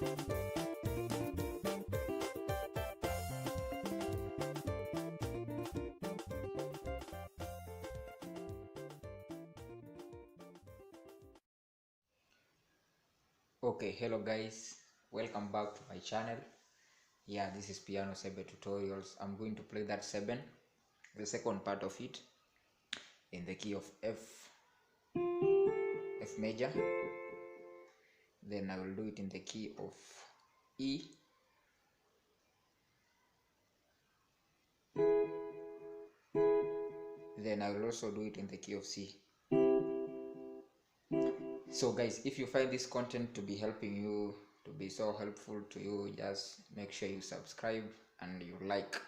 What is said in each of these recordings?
Okay, hello guys, welcome back to my channel. Yeah, this is piano Seben tutorials. I'm going to play that Seben, the second part of it, in the key of F major. Then I will do it in the key of E. Then I will also do it in the key of C. So guys, if you find this content to be helping you, to be so helpful to you, just make sure you subscribe and you like,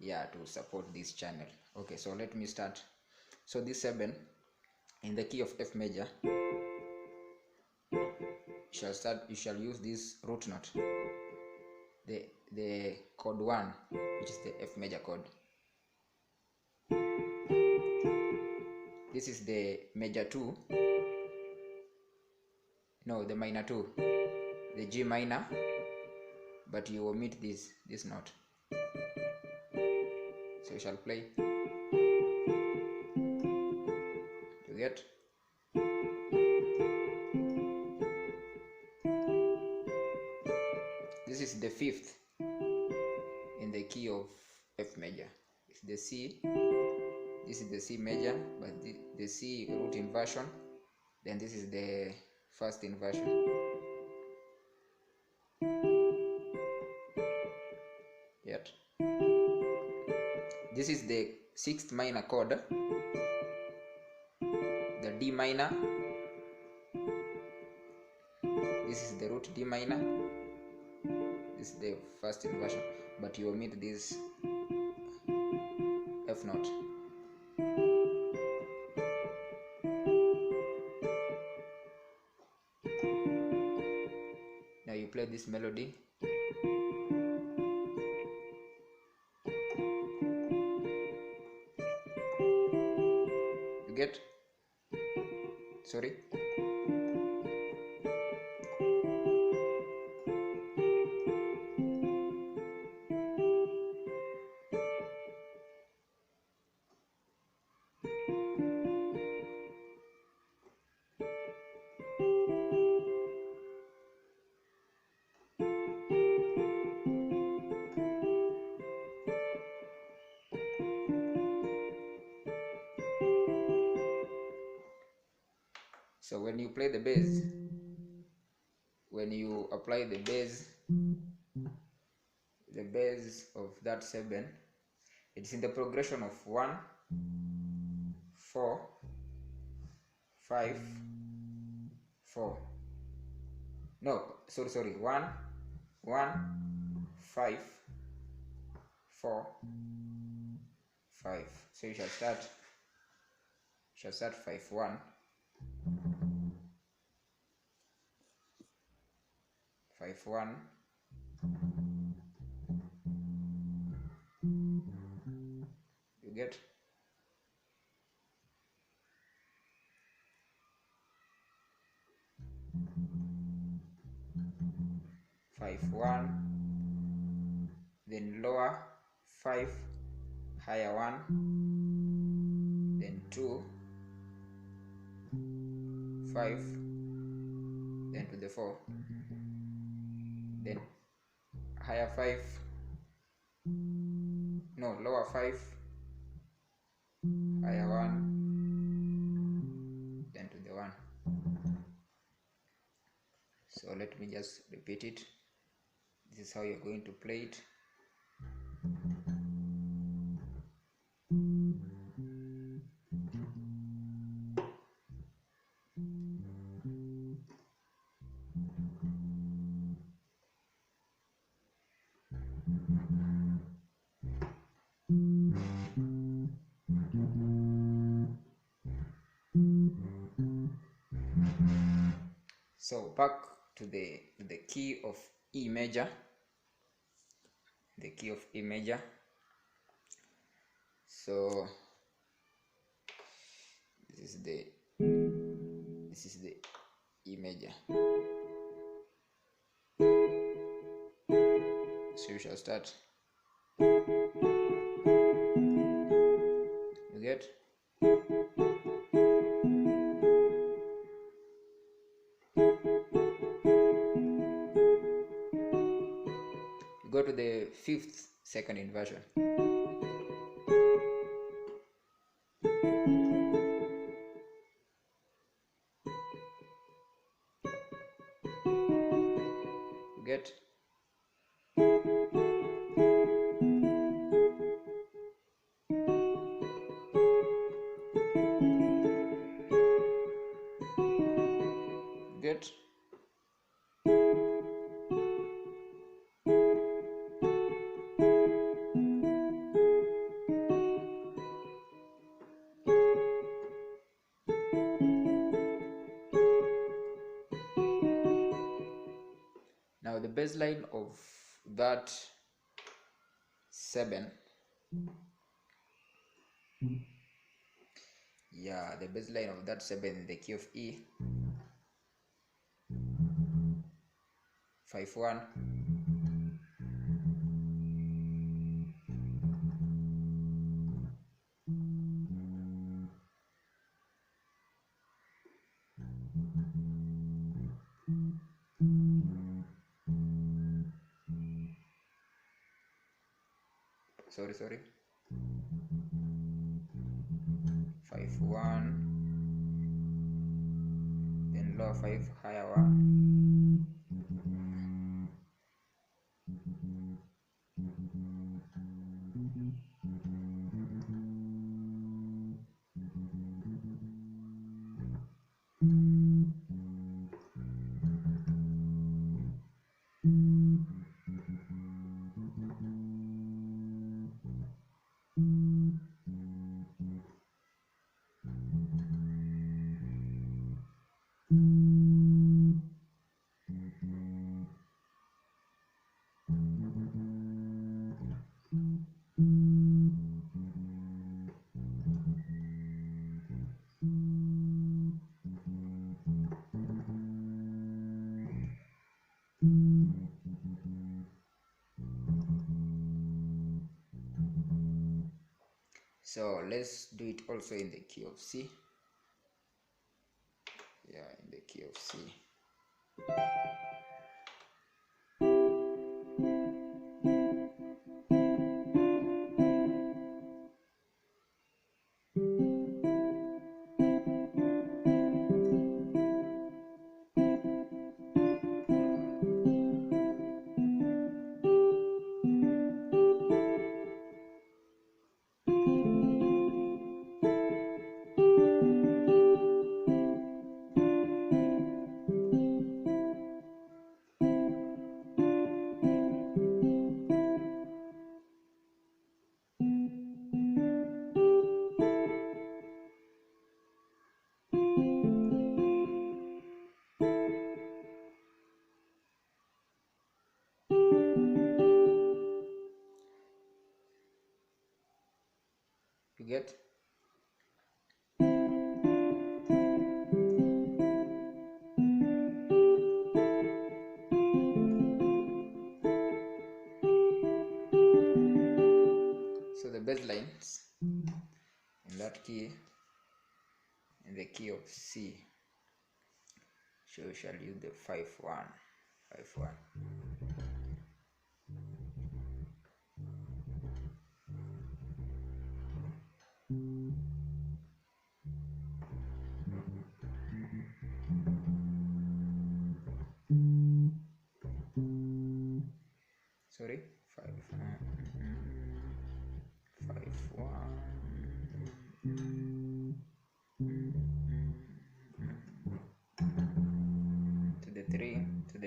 yeah, to support this channel. Okay, so let me start. So this Seben in the key of F major, you shall use this root note, the chord 1, which is the F major chord. This is the major 2, no, the minor 2, the G minor, but you omit this note. So you shall play, you get? This is the 5th in the key of F major. It's the C. This is the C major, but the C root inversion. Then this is the first inversion. Yet. This is the 6th minor chord, the D minor. This is the root D minor. This is the first inversion, but you omit this F note. Now you play this melody. You get? Sorry. So when you play the bass, when you apply the bass of that Seben, it's in the progression of 1, 4, 5, 4. No, sorry. 1, 5, 4, 5. So you shall start 5, 1. 5, 1. You get? Five, 1, then lower 5, higher 1, then 2, 5, then to the 4, then higher 5, no, lower 5, higher 1, then to the 1. So let me just repeat it. This is how you're going to play it. So back to the key of E major, the key of E major. So this is the E major. So you shall start. You get? You go to the 5th second inversion. You get? Get? Now the baseline of that 7, yeah, the baseline of that 7 in the key of E, 5-1, sorry, 5-1, then lower 5, higher 1, So let's do it also in the key of C. Yeah, in the key of C. You get? So the baselines in that key, in the key of C, so we shall use the 5-1, 5-1. Sorry, 5-1, 5-1. To the 3, to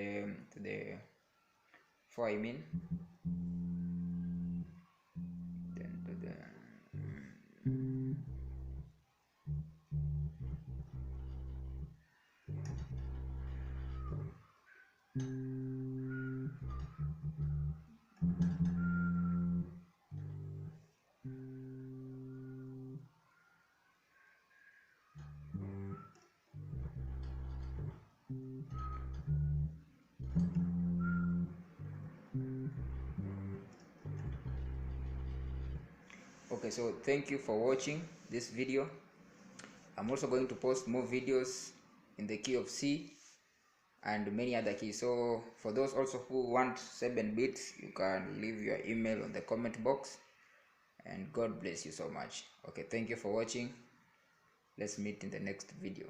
the 4, I mean. Then to the Okay, so thank you for watching this video. I'm also going to post more videos in the key of C and many other keys. So for those also who want 7 bits, you can leave your email on the comment box, and God bless you so much. Okay, thank you for watching. Let's meet in the next video.